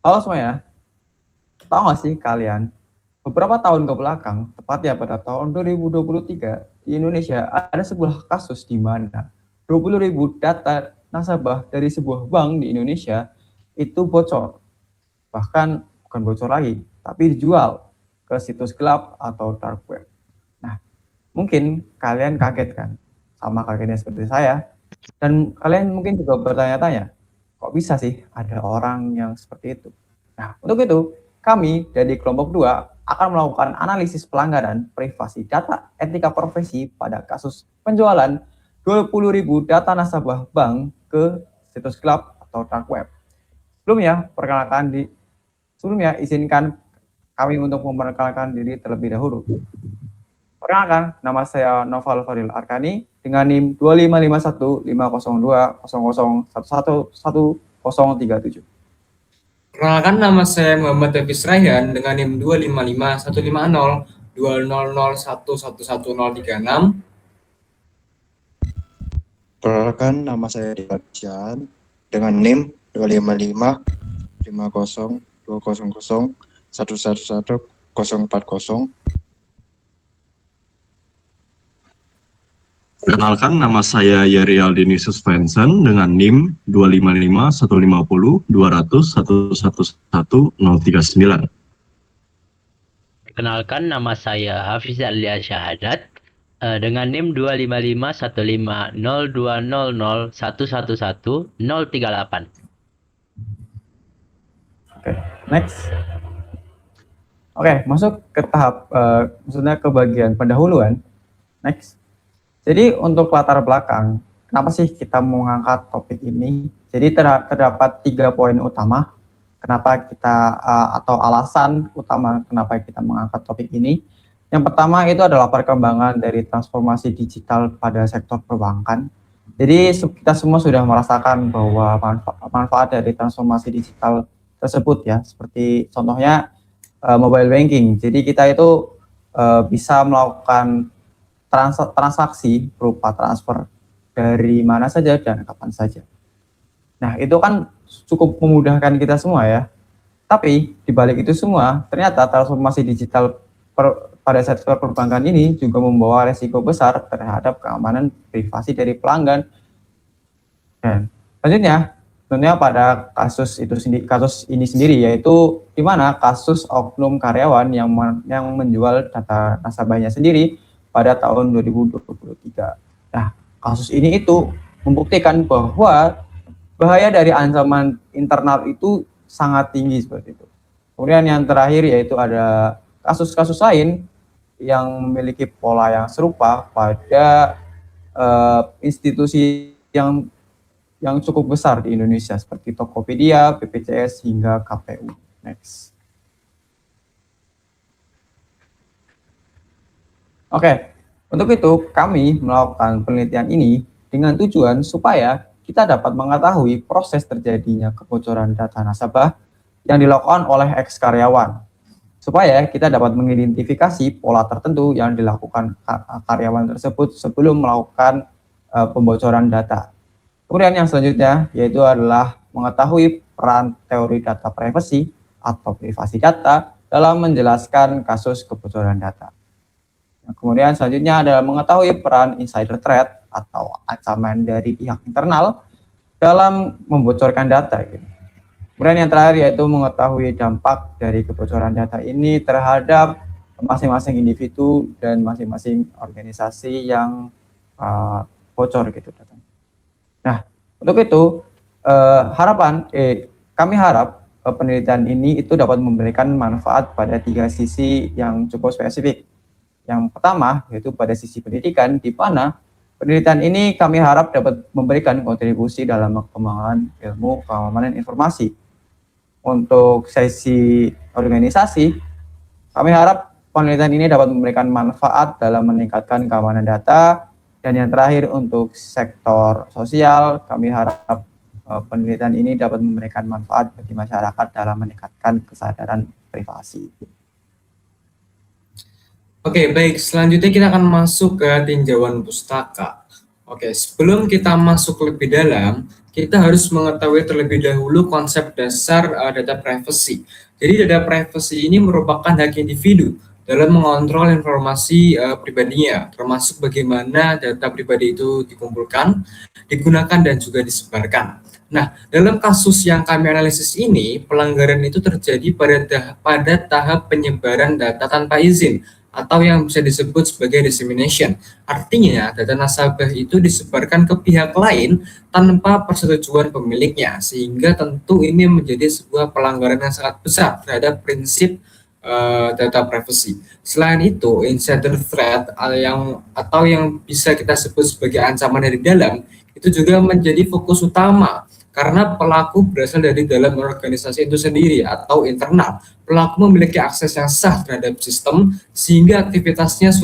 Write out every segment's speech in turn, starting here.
Halo semuanya, tahu nggak sih kalian, beberapa tahun ke belakang, tepatnya pada tahun 2023, di Indonesia ada sebuah kasus di mana 20.000 data nasabah dari sebuah bank di Indonesia itu bocor. Bahkan bukan bocor lagi, tapi dijual ke situs gelap atau dark web. Nah, mungkin kalian kaget kan, sama kagetnya seperti saya, dan kalian mungkin juga bertanya-tanya, kok bisa sih ada orang yang seperti itu? Nah, untuk itu, kami dari kelompok 2 akan melakukan analisis pelanggaran privasi data etika profesi pada kasus penjualan 20.000 data nasabah bank ke situs gelap atau dark web. Sebelumnya, izinkan kami untuk memperkenalkan diri terlebih dahulu. Perkenalkan, nama saya Noval Fadil Arkani dengan NIM 2551500011111037. Perkenalkan, nama saya Muhammad Hafiz Rayhan dengan NIM 25515502001111036. Perkenalkan, nama saya Dian dengan NIM 255502001111040. Perkenalkan, nama saya Yeri Aldini Suspensen dengan NIM 255150120111039. Perkenalkan, nama saya Hafiz Alia Syahadat dengan NIM 25515012001111038. Oke, next. Oke, masuk ke tahap, maksudnya ke bagian pendahuluan. Next. Jadi untuk latar belakang, kenapa sih kita mengangkat topik ini? Jadi terdapat 3 poin utama kenapa kita atau alasan utama kenapa kita mengangkat topik ini. Yang pertama itu adalah perkembangan dari transformasi digital pada sektor perbankan. Jadi kita semua sudah merasakan bahwa manfaat dari transformasi digital tersebut ya, seperti contohnya mobile banking. Jadi kita itu bisa melakukan transaksi berupa transfer dari mana saja dan kapan saja. Nah, itu kan cukup memudahkan kita semua ya. Tapi di balik itu semua, ternyata transformasi digital pada sektor perbankan ini juga membawa resiko besar terhadap keamanan privasi dari pelanggan. Dan selanjutnya, tentunya pada kasus ini sendiri yaitu di mana kasus oknum karyawan yang menjual data nasabahnya sendiri pada tahun 2023. Nah, kasus ini itu membuktikan bahwa bahaya dari ancaman internal itu sangat tinggi seperti itu. Kemudian yang terakhir yaitu ada kasus-kasus lain yang memiliki pola yang serupa pada institusi yang cukup besar di Indonesia seperti Tokopedia, BPJS hingga KPU. Next. Oke, untuk itu kami melakukan penelitian ini dengan tujuan supaya kita dapat mengetahui proses terjadinya kebocoran data nasabah yang dilakukan oleh ex-karyawan, supaya kita dapat mengidentifikasi pola tertentu yang dilakukan karyawan tersebut sebelum melakukan pembocoran data. Kemudian yang selanjutnya yaitu adalah mengetahui peran teori data privacy atau privasi data dalam menjelaskan kasus kebocoran data. Nah, kemudian selanjutnya adalah mengetahui peran insider threat atau ancaman dari pihak internal dalam membocorkan data. Gitu. Kemudian yang terakhir yaitu mengetahui dampak dari kebocoran data ini terhadap masing-masing individu dan masing-masing organisasi yang bocor gitu datanya. Nah, untuk itu kami harap penelitian ini itu dapat memberikan manfaat pada 3 sisi yang cukup spesifik. Yang pertama yaitu pada sisi pendidikan, di mana penelitian ini kami harap dapat memberikan kontribusi dalam pengembangan ilmu keamanan informasi. Untuk sesi organisasi, kami harap penelitian ini dapat memberikan manfaat dalam meningkatkan keamanan data. Dan yang terakhir untuk sektor sosial, kami harap penelitian ini dapat memberikan manfaat bagi masyarakat dalam meningkatkan kesadaran privasi. Oke, baik. Selanjutnya kita akan masuk ke tinjauan pustaka. Oke, sebelum kita masuk lebih dalam, kita harus mengetahui terlebih dahulu konsep dasar data privacy. Jadi data privacy ini merupakan hak individu dalam mengontrol informasi pribadinya, termasuk bagaimana data pribadi itu dikumpulkan, digunakan, dan juga disebarkan. Nah, dalam kasus yang kami analisis ini, pelanggaran itu terjadi pada tahap penyebaran data tanpa izin, atau yang bisa disebut sebagai dissemination. Artinya, data nasabah itu disebarkan ke pihak lain tanpa persetujuan pemiliknya, sehingga tentu ini menjadi sebuah pelanggaran yang sangat besar terhadap prinsip data privacy. Selain itu, insider threat atau yang bisa kita sebut sebagai ancaman dari dalam itu juga menjadi fokus utama karena pelaku berasal dari dalam organisasi itu sendiri atau internal. Pelaku memiliki akses yang sah terhadap sistem sehingga aktivitasnya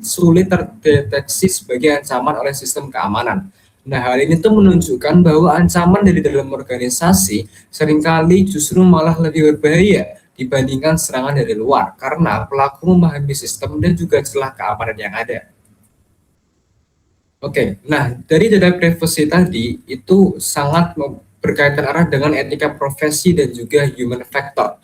sulit terdeteksi sebagai ancaman oleh sistem keamanan. Nah, hal ini tuh menunjukkan bahwa ancaman dari dalam organisasi seringkali justru malah lebih berbahaya dibandingkan serangan dari luar karena pelaku memahami sistem dan juga celah keamanan yang ada. Oke, nah dari data privacy tadi itu sangat berkaitan erat dengan etika profesi dan juga human factor.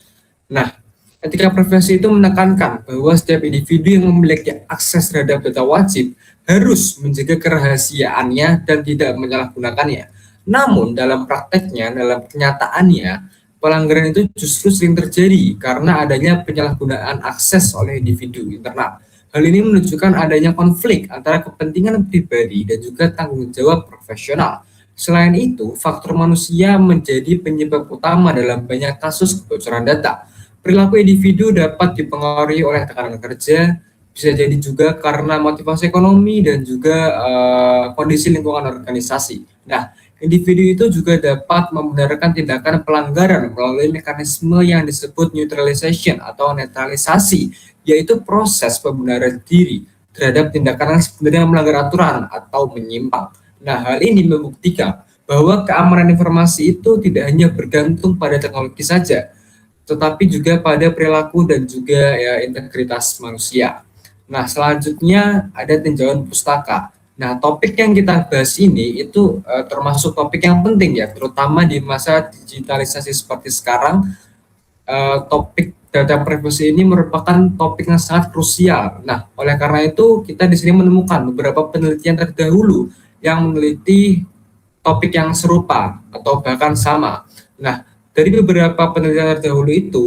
Nah, etika profesi itu menekankan bahwa setiap individu yang memiliki akses terhadap data wajib harus menjaga kerahasiaannya dan tidak menyalahgunakannya. Namun dalam prakteknya, dalam kenyataannya, pelanggaran itu justru sering terjadi karena adanya penyalahgunaan akses oleh individu internal. Hal ini menunjukkan adanya konflik antara kepentingan pribadi dan juga tanggung jawab profesional. Selain itu, faktor manusia menjadi penyebab utama dalam banyak kasus kebocoran data. Perilaku individu dapat dipengaruhi oleh tekanan kerja, bisa jadi juga karena motivasi ekonomi dan juga kondisi lingkungan organisasi. Nah, individu itu juga dapat membenarkan tindakan pelanggaran melalui mekanisme yang disebut neutralization atau netralisasi, yaitu proses pembenaran diri terhadap tindakan yang sebenarnya melanggar aturan atau menyimpang. Nah, hal ini membuktikan bahwa keamanan informasi itu tidak hanya bergantung pada teknologi saja, tetapi juga pada perilaku dan juga ya, integritas manusia. Nah, selanjutnya ada tinjauan pustaka. Nah, topik yang kita bahas ini itu termasuk topik yang penting ya, terutama di masa digitalisasi seperti sekarang. Topik data privacy ini merupakan topik yang sangat krusial. Nah, oleh karena itu kita di sini menemukan beberapa penelitian terdahulu yang meneliti topik yang serupa atau bahkan sama. Nah, dari beberapa penelitian terdahulu itu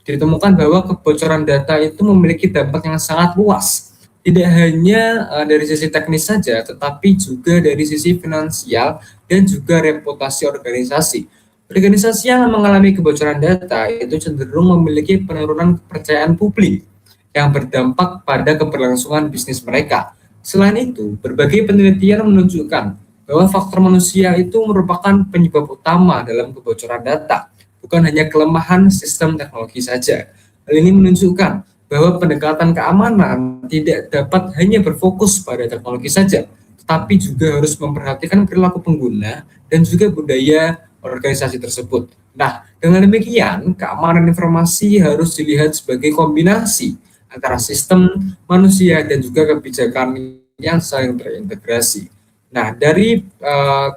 ditemukan bahwa kebocoran data itu memiliki dampak yang sangat luas. Tidak hanya dari sisi teknis saja, tetapi juga dari sisi finansial dan juga reputasi organisasi. Organisasi yang mengalami kebocoran data itu cenderung memiliki penurunan kepercayaan publik yang berdampak pada keberlangsungan bisnis mereka. Selain itu, berbagai penelitian menunjukkan bahwa faktor manusia itu merupakan penyebab utama dalam kebocoran data, bukan hanya kelemahan sistem teknologi saja. Hal ini menunjukkan bahwa pendekatan keamanan tidak dapat hanya berfokus pada teknologi saja, tetapi juga harus memperhatikan perilaku pengguna dan juga budaya organisasi tersebut. Nah, dengan demikian, keamanan informasi harus dilihat sebagai kombinasi antara sistem, manusia, dan juga kebijakan yang saling terintegrasi. Nah, dari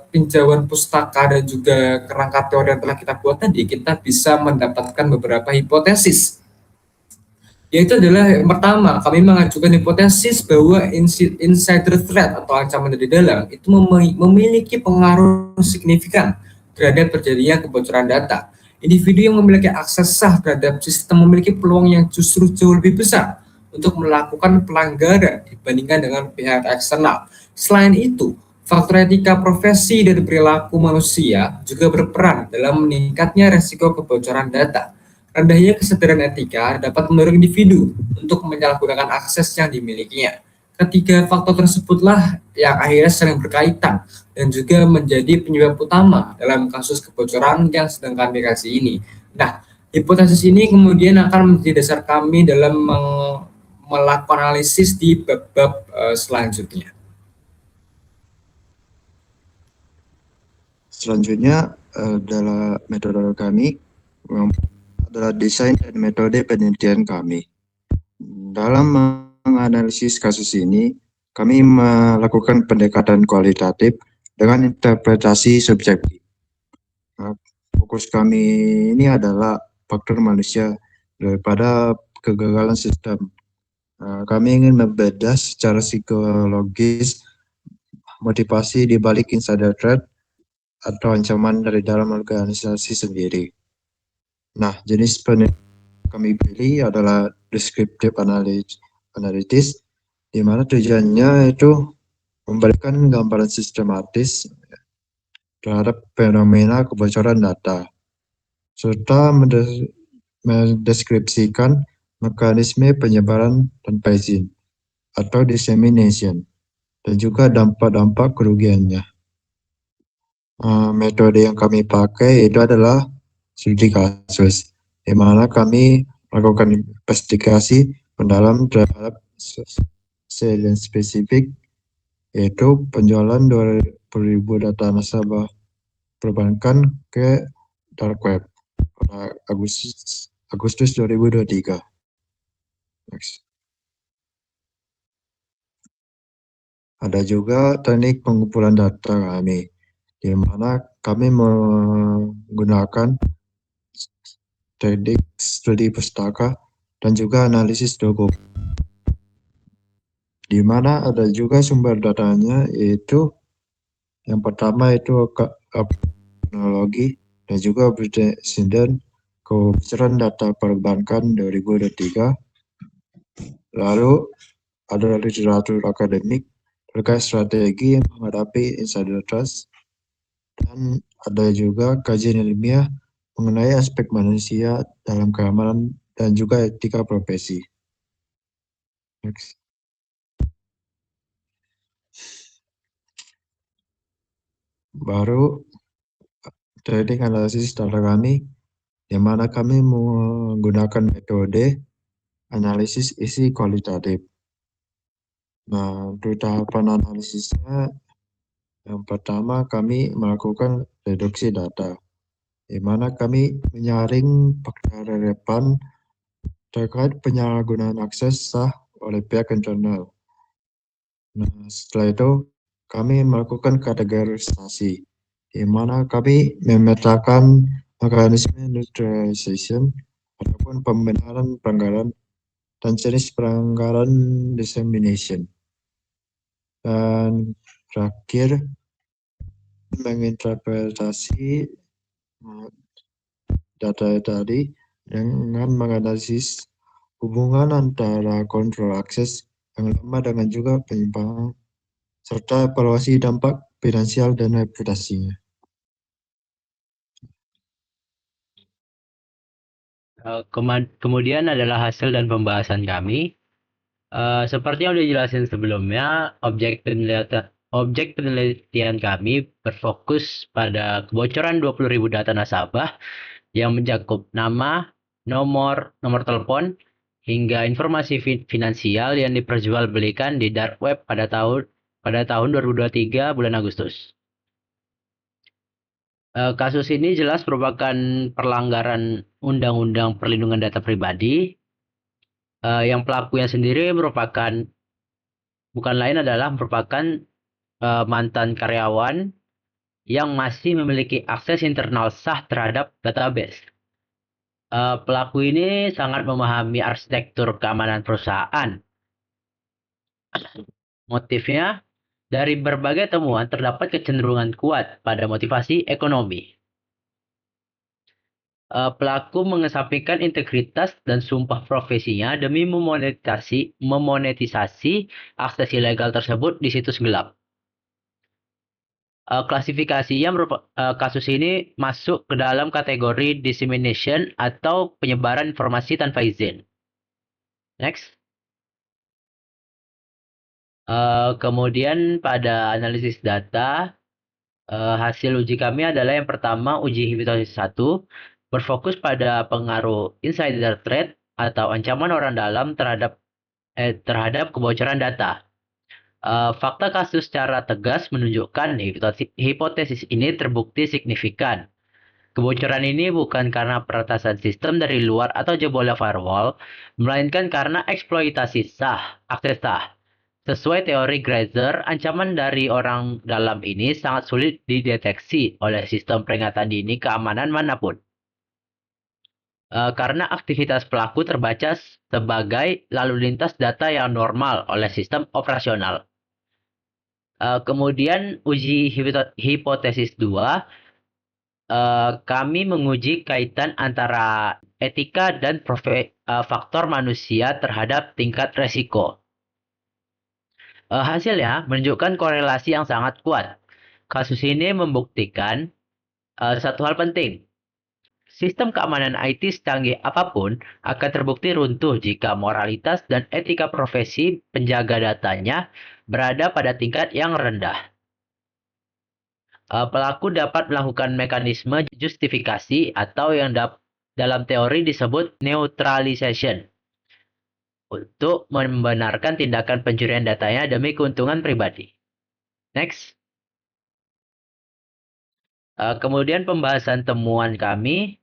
tinjauan pustaka dan juga kerangka teori yang telah kita buat tadi, kita bisa mendapatkan beberapa hipotesis. Yaitu adalah yang pertama, kami mengajukan hipotesis bahwa insider threat atau ancaman dari dalam itu memiliki pengaruh signifikan terhadap terjadinya kebocoran data. Individu yang memiliki akses sah terhadap sistem memiliki peluang yang justru jauh lebih besar untuk melakukan pelanggaran dibandingkan dengan pihak eksternal. Selain itu, faktor etika profesi dan perilaku manusia juga berperan dalam meningkatnya resiko kebocoran data. Rendahnya kesadaran etika dapat mendorong individu untuk menyalahgunakan akses yang dimilikinya. Ketiga faktor tersebutlah yang akhirnya sering berkaitan dan juga menjadi penyebab utama dalam kasus kebocoran yang sedang kami kaji ini. Nah, hipotesis ini kemudian akan menjadi dasar kami dalam melakukan analisis di bab-bab selanjutnya. Selanjutnya adalah metode kami adalah desain dan metode penelitian kami. Dalam menganalisis kasus ini, kami melakukan pendekatan kualitatif dengan interpretasi subjektif. Nah, fokus kami ini adalah faktor manusia daripada kegagalan sistem. Kami ingin membedah secara psikologis motivasi di balik insider threat atau ancaman dari dalam organisasi sendiri. Nah, jenis penelitian kami pilih adalah descriptive analysis, di mana tujuannya itu memberikan gambaran sistematis terhadap fenomena kebocoran data, serta mendeskripsikan mekanisme penyebaran tanpa izin atau dissemination, dan juga dampak-dampak kerugiannya. Metode yang kami pakai itu adalah studi kasus, di mana kami melakukan investigasi mendalam terhadap sel yang spesifik, yaitu penjualan 20.000 data nasabah perbankan ke dark web pada Agustus 2023. Next. Ada juga teknik pengumpulan data kami, di mana kami menggunakan teknik studi pustaka dan juga analisis dokumen, di mana ada juga sumber datanya, yaitu yang pertama itu teknologi dan juga presiden kebocoran data perbankan 2023. Lalu ada literatur akademik terkait strategi menghadapi insider trust, dan ada juga kajian ilmiah mengenai aspek manusia dalam keamanan dan juga etika profesi. Next. Baru trading analisis data kami, di mana kami menggunakan metode analisis isi kualitatif. Nah, untuk tahapan analisisnya, yang pertama kami melakukan reduksi data, di mana kami menyaring fakta relevan terkait penyalahgunaan akses sah oleh pihak internal. Nah, setelah itu kami melakukan kategorisasi, di mana kami memetakan mekanisme neutralization ataupun pembenaran pelanggaran dan jenis pelanggaran dissemination. Dan terakhir, menginterpretasi data tadi dengan menganalisis hubungan antara kontrol akses yang lemah dengan juga penyimpangan, serta evaluasi dampak finansial dan reputasinya. Kemudian adalah hasil dan pembahasan kami. Seperti yang udah jelasin sebelumnya, objek penelitian kami berfokus pada kebocoran 20.000 data nasabah yang mencakup nama, nomor telepon, hingga informasi finansial yang diperjualbelikan di dark web pada tahun 2023 bulan Agustus. Kasus ini jelas merupakan pelanggaran Undang-Undang Perlindungan Data Pribadi. Yang pelakunya sendiri bukan lain adalah merupakan mantan karyawan yang masih memiliki akses internal sah terhadap database. Pelaku ini sangat memahami arsitektur keamanan perusahaan. Motifnya, dari berbagai temuan terdapat kecenderungan kuat pada motivasi ekonomi. Pelaku mengesampingkan integritas dan sumpah profesinya demi memonetisasi akses ilegal tersebut di situs gelap. Klasifikasinya kasus ini masuk ke dalam kategori dissemination atau penyebaran informasi tanpa izin. Next. Kemudian pada analisis data, hasil uji kami adalah yang pertama uji hipotesis 1, berfokus pada pengaruh insider threat atau ancaman orang dalam terhadap kebocoran data. Fakta kasus secara tegas menunjukkan hipotesis ini terbukti signifikan. Kebocoran ini bukan karena peretasan sistem dari luar atau jebolnya firewall, melainkan karena eksploitasi akses sah, Sesuai teori Grazer, ancaman dari orang dalam ini sangat sulit dideteksi oleh sistem peringatan dini keamanan manapun. Karena aktivitas pelaku terbaca sebagai lalu lintas data yang normal oleh sistem operasional. Kemudian uji hipotesis 2, kami menguji kaitan antara etika dan faktor manusia terhadap tingkat resiko. Hasilnya menunjukkan korelasi yang sangat kuat. Kasus ini membuktikan satu hal penting. Sistem keamanan IT secanggih apapun akan terbukti runtuh jika moralitas dan etika profesi penjaga datanya berada pada tingkat yang rendah. Pelaku dapat melakukan mekanisme justifikasi atau yang dalam teori disebut neutralization untuk membenarkan tindakan pencurian datanya demi keuntungan pribadi. Next. Kemudian pembahasan temuan kami.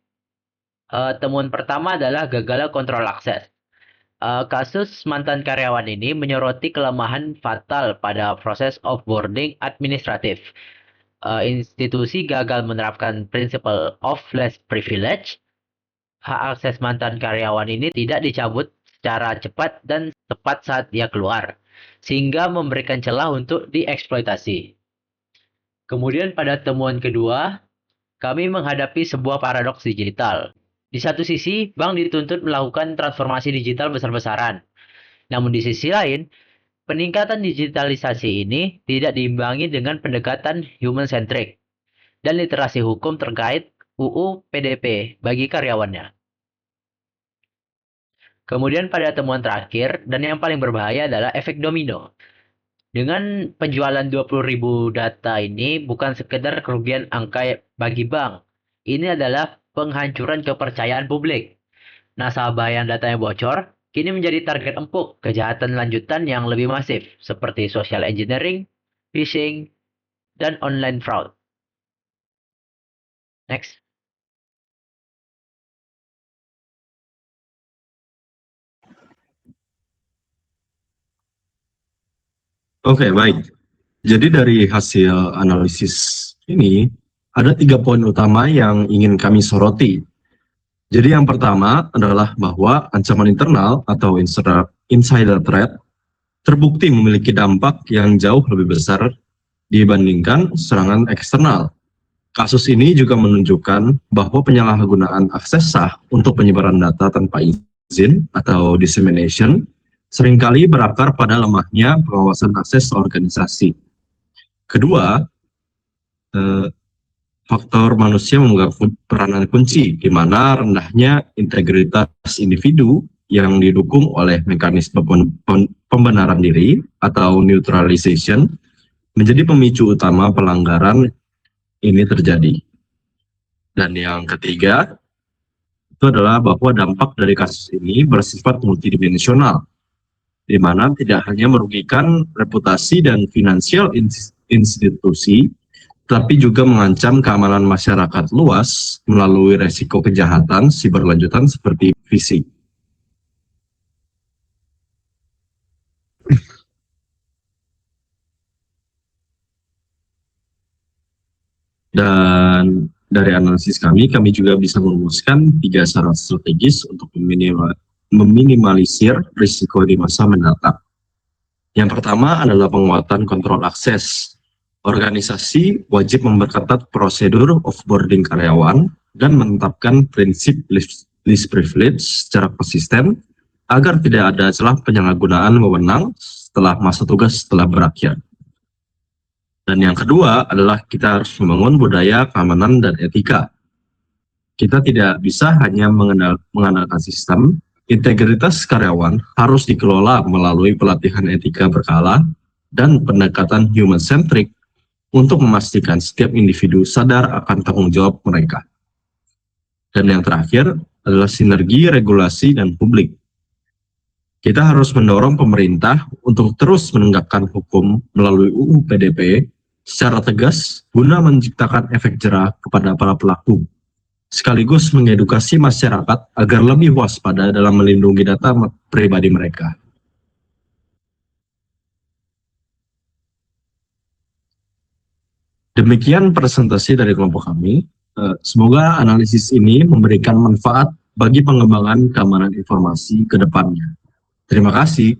Temuan pertama adalah gagalnya kontrol akses. Kasus mantan karyawan ini menyoroti kelemahan fatal pada proses offboarding administratif. Institusi gagal menerapkan principle of less privilege. Hak akses mantan karyawan ini tidak dicabut secara cepat dan tepat saat dia keluar, sehingga memberikan celah untuk dieksploitasi. Kemudian pada temuan kedua, kami menghadapi sebuah paradoks digital. Di satu sisi, bank dituntut melakukan transformasi digital besar-besaran. Namun di sisi lain, peningkatan digitalisasi ini tidak diimbangi dengan pendekatan human-centric dan literasi hukum terkait UU PDP bagi karyawannya. Kemudian pada temuan terakhir, dan yang paling berbahaya adalah efek domino. Dengan penjualan 20.000 data ini bukan sekedar kerugian angka bagi bank. Ini adalah penghancuran kepercayaan publik. Nasabah yang datanya bocor kini menjadi target empuk kejahatan lanjutan yang lebih masif seperti social engineering, phishing, dan online fraud. Next. Oke, baik. Jadi dari hasil analisis ini, ada 3 poin utama yang ingin kami soroti. Jadi yang pertama adalah bahwa ancaman internal atau insider threat terbukti memiliki dampak yang jauh lebih besar dibandingkan serangan eksternal. Kasus ini juga menunjukkan bahwa penyalahgunaan akses sah untuk penyebaran data tanpa izin atau dissemination seringkali berakar pada lemahnya pengawasan akses organisasi. Kedua, faktor manusia memegang peranan kunci, di mana rendahnya integritas individu yang didukung oleh mekanisme pembenaran diri atau neutralization menjadi pemicu utama pelanggaran ini terjadi. Dan yang ketiga, itu adalah bahwa dampak dari kasus ini bersifat multidimensional, di mana tidak hanya merugikan reputasi dan finansial institusi, tapi juga mengancam keamanan masyarakat luas melalui resiko kejahatan siberlanjutan seperti phishing. Dan dari analisis kami juga bisa merumuskan 3 saran strategis untuk meminimalisir risiko di masa mendatang. Yang pertama adalah penguatan kontrol akses. Organisasi wajib memperketat prosedur offboarding karyawan dan menetapkan prinsip least privilege secara konsisten agar tidak ada celah penyalahgunaan wewenang setelah masa tugas telah berakhir. Dan yang kedua adalah kita harus membangun budaya keamanan dan etika. Kita tidak bisa hanya mengandalkan sistem. Integritas karyawan harus dikelola melalui pelatihan etika berkala dan pendekatan human-centric untuk memastikan setiap individu sadar akan tanggung jawab mereka. Dan yang terakhir adalah sinergi regulasi dan publik. Kita harus mendorong pemerintah untuk terus menegakkan hukum melalui UU PDP secara tegas guna menciptakan efek jera kepada para pelaku, sekaligus mengedukasi masyarakat agar lebih waspada dalam melindungi data pribadi mereka. Demikian presentasi dari kelompok kami. Semoga analisis ini memberikan manfaat bagi pengembangan keamanan informasi ke depannya. Terima kasih.